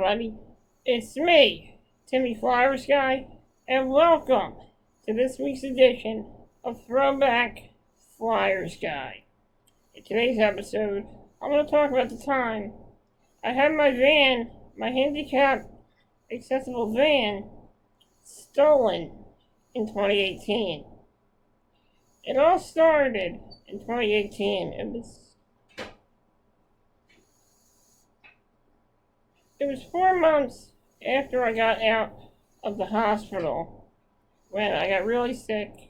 everybody. It's me, Flyersguy, and welcome to this week's edition of Throwback Flyersguy. In today's episode, I'm going to talk about the time I had my van, my handicapped accessible van, stolen in 2018. It all started in 2018. It was 4 months after I got out of the hospital when I got really sick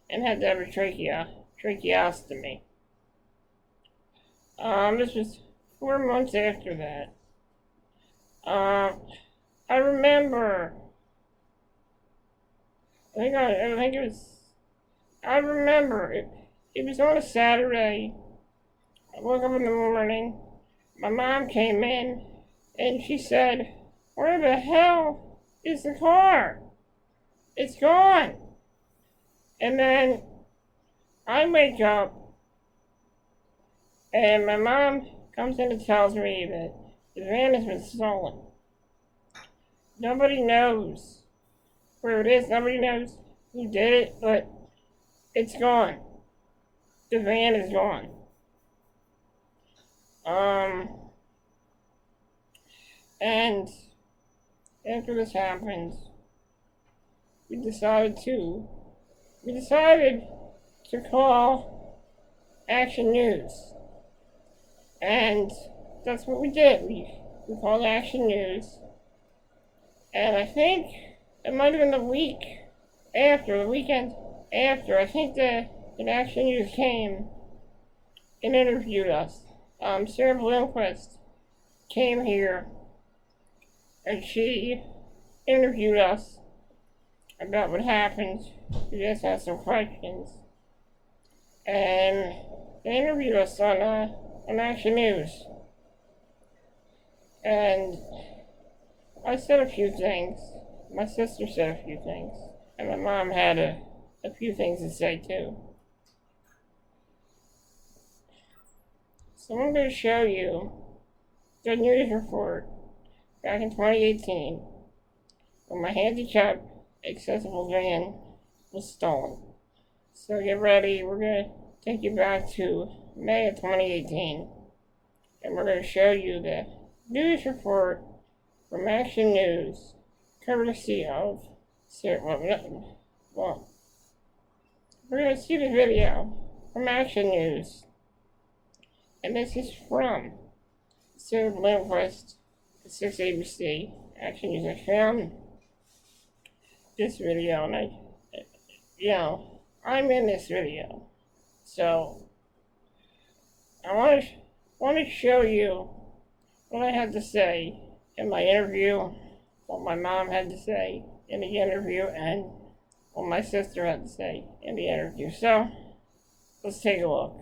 and had to have a tracheostomy. This was 4 months after that. I remember. I remember it. It was on a Saturday. I woke up in the morning. My mom came in and she said, "Where the hell is the car? It's gone." And then I wake up and my mom comes in and tells me that the van has been stolen. Nobody knows where it is. Nobody knows who did it, but it's gone. The van is gone. And after this happened, we decided to call Action News. And that's what we did. We called Action News. And I think it might have been the weekend after, I think that Action News came and interviewed us. Sarah Bloomquist came here and she interviewed us about what happened. We just asked some questions. And they interviewed us on Action News. And I said a few things. My sister said a few things. And my mom had a few things to say too. So I'm going to show you the news report back in 2018 when my handicapped accessible van was stolen. So get ready. We're going to take you back to May of 2018. And we're going to show you the news report from Action News, courtesy of Sarah. Well, we're going to see the video from Action News. And this is from Sarah Bloomquist, 6 ABC, Action News. I found this video and I'm in this video. So I want to show you what I had to say in my interview, what my mom had to say in the interview, and what my sister had to say in the interview. So let's take a look.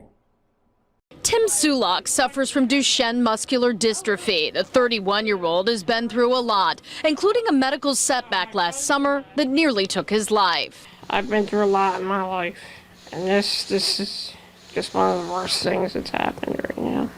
Tim Sulak suffers from Duchenne muscular dystrophy. The 31-year-old has been through a lot, including a medical setback last summer that nearly took his life. I've been through a lot in my life, and this is just one of the worst things that's happened right now.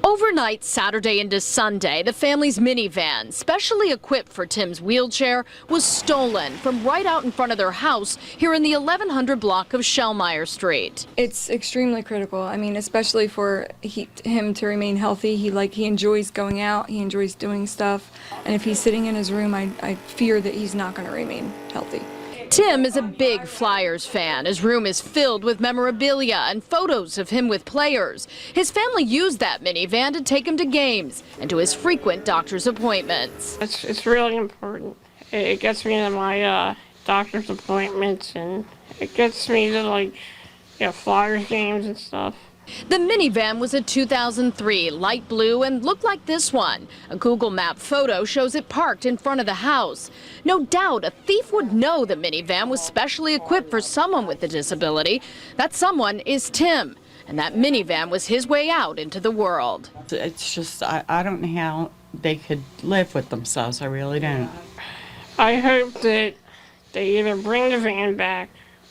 Overnight, Saturday into Sunday, the family's minivan, specially equipped for Tim's wheelchair, was stolen from right out in front of their house here in the 1100 block of Shellmeyer Street. It's extremely critical. I mean, especially for him to remain healthy. He enjoys going out. He enjoys doing stuff. And if he's sitting in his room, I fear that he's not going to remain healthy. Tim is a big Flyers fan. His room is filled with memorabilia and photos of him with players. His family used that minivan to take him to games and to his frequent doctor's appointments. It's really important. It gets me to my doctor's appointments, and it gets me to Flyers games and stuff. The minivan was a 2003 light blue and looked like this one. A Google Map photo shows it parked in front of the house. No doubt a thief would know the minivan was specially equipped for someone with a disability. That someone is Tim, and that minivan was his way out into the world. It's just, I don't know how they could live with themselves. I really don't. I hope that they either bring the van back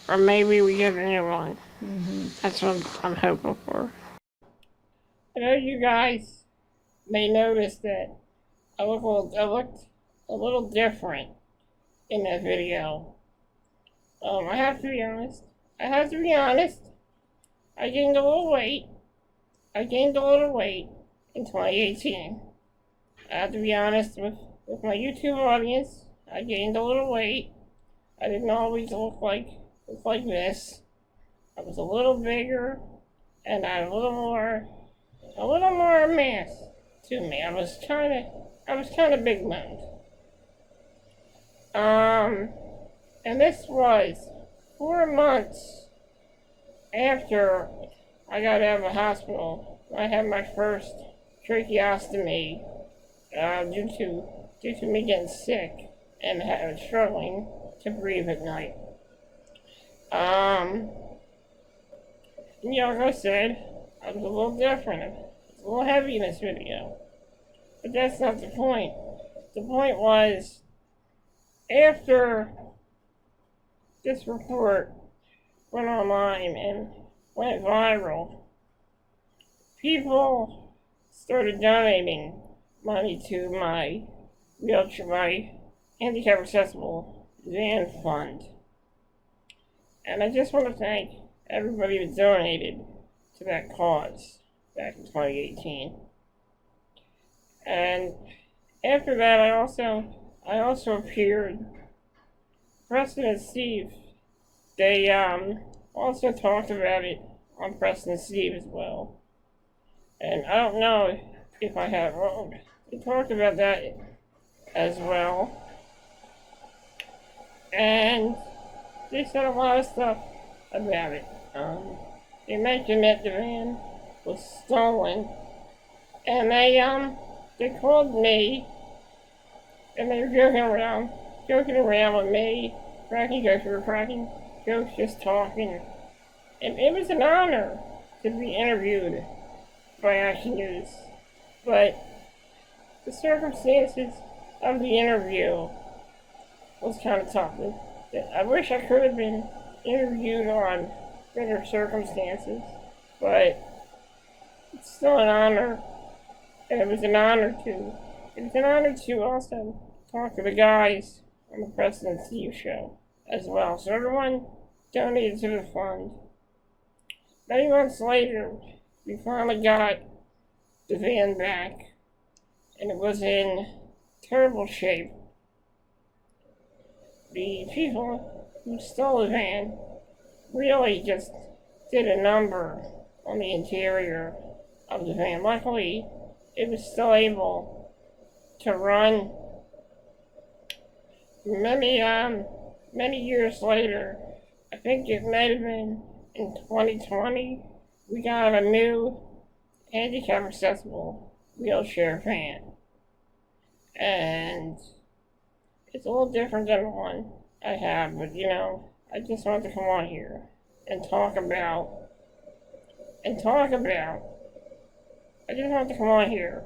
or maybe we get a new one. That's what I'm hoping for. I know you guys may notice that I looked a little different in that video. I have to be honest. I gained a little weight. I gained a little weight in 2018. I have to be honest with my YouTube audience. I gained a little weight. I didn't always look like this. I was a little bigger, and I had a little more mass to me. I was kind of big boned. And this was 4 months after I got out of the hospital. I had my first tracheostomy due to me getting sick and struggling to breathe at night. Like I said, I was a little different. It's a little heavy in this video. But that's not the point. The point was, after this report went online and went viral, people started donating money to my wheelchair, my handicap accessible van fund. And I just want to thank everybody that donated to that cause back in 2018. And after that, I also appeared. Preston and Steve, they also talked about it on Preston and Steve as well. And I don't know if I have wrong. They talked about that as well. And they said a lot of stuff about it. They mentioned that the van was stolen, and they called me, and they were joking around with me, cracking jokes. We were cracking jokes, just talking, and it was an honor to be interviewed by Action News, but the circumstances of the interview was kind of tough. I wish I could have been interviewed on better circumstances, but it's still an honor, and it was an honor to also talk to the guys on the Preston and Steve show as well. So everyone donated to the fund. Many months later, we finally got the van back, and it was in terrible shape. The people who stole the van really just did a number on the interior of the van. Luckily, it was still able to run. Many years later, I think it might have been in 2020, we got a new handicap accessible wheelchair van. And it's a little different than the one I have, but I just wanted to come on here and talk about. I just wanted to come on here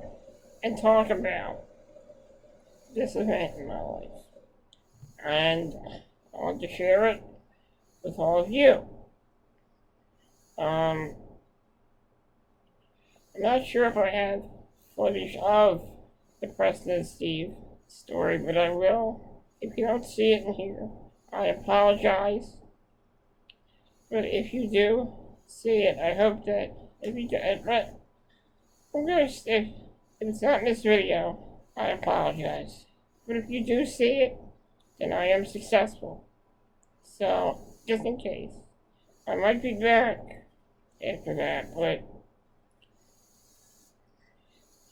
and talk about this event in my life. And I want to share it with all of you. I'm not sure if I have footage of the Preston and Steve story, but I will. If you don't see it in here, I apologize. But if you do see it, I hope that if it's not in this video, I apologize. But if you do see it, then I am successful. So, just in case, I might be back after that, but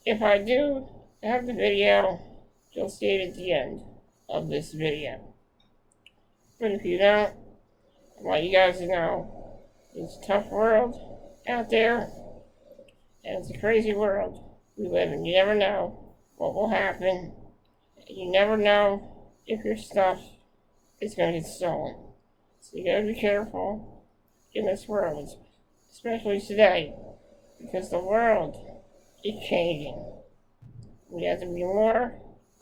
if I do have the video, you'll see it at the end of this video. But if you don't, I want you guys to know it's a tough world out there, and it's a crazy world we live in. You never know what will happen. You never know if your stuff is going to get stolen. So you gotta be careful in this world, especially today, because the world is changing. We have to be more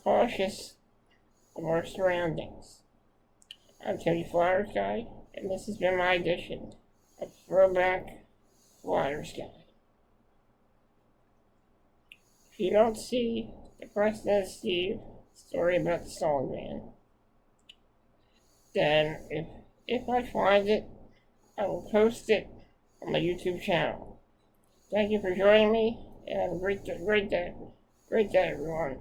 cautious of our surroundings. I'm Flyersguy, and this has been my edition of Throwback Flyersguy. If you don't see the Preston and Steve story about the stolen van. Then, if I find it, I will post it on my YouTube channel. Thank you for joining me, and have a great day, everyone.